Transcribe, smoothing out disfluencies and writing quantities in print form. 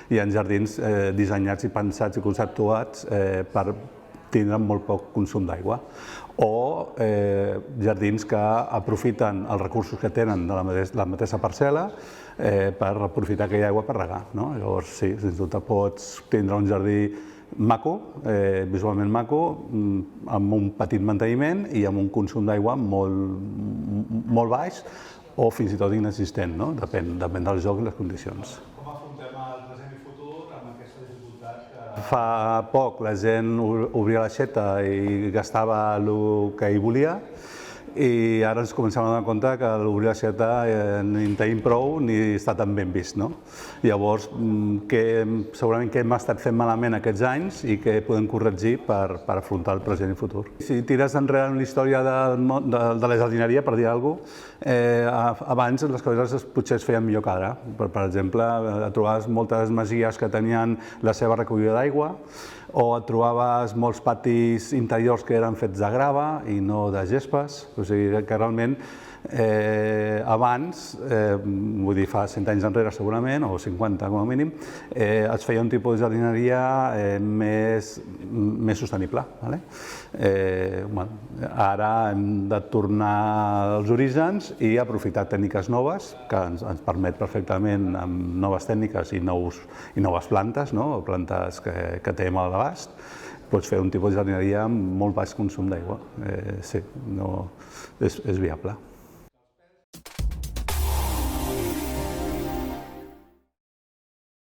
hi ha jardins dissenyats i pensats i conceptuats per tindre molt poc consum d'aigua, o jardins que aprofiten els recursos que tenen de la mateixa parcel·la per aprofitar aquella aigua per regar. Llavors, sí, sens dubte pots tindre un jardí maco, visualment maco, amb un petit manteniment i amb un consum d'aigua molt baix o fins i tot inexistent, depèn del joc i les condicions. Com afrontem el present i futur amb aquesta dificultat que... Fa poc la gent obria l'aixeta i gastava el que hi volia, i ara ens comencem a donar compte que l'obrir l'aixeta ni en tenim prou ni està tan ben vist. Llavors, segurament què hem estat fent malament aquests anys i què podem corregir per afrontar el present i futur. Si tires enrere en la història de la jardineria, per dir alguna cosa, abans les coses potser es feien millor que ara. Per exemple, trobaves moltes masies que tenien la seva recollida d'aigua, o et trobaves molts patis interiors que eren fets de grava i no de gespes. O sigui que realment abans, vull dir fa 100 anys enrere segurament, o 50 com a mínim, es feia un tipus de jardineria més sostenible. Ara hem de tornar als orígens i aprofitar tècniques noves, que ens permet perfectament amb noves tècniques i noves plantes, plantes que tenim a l'abast, pots fer un tipus de jardineria amb molt baix consum d'aigua. Sí, és viable.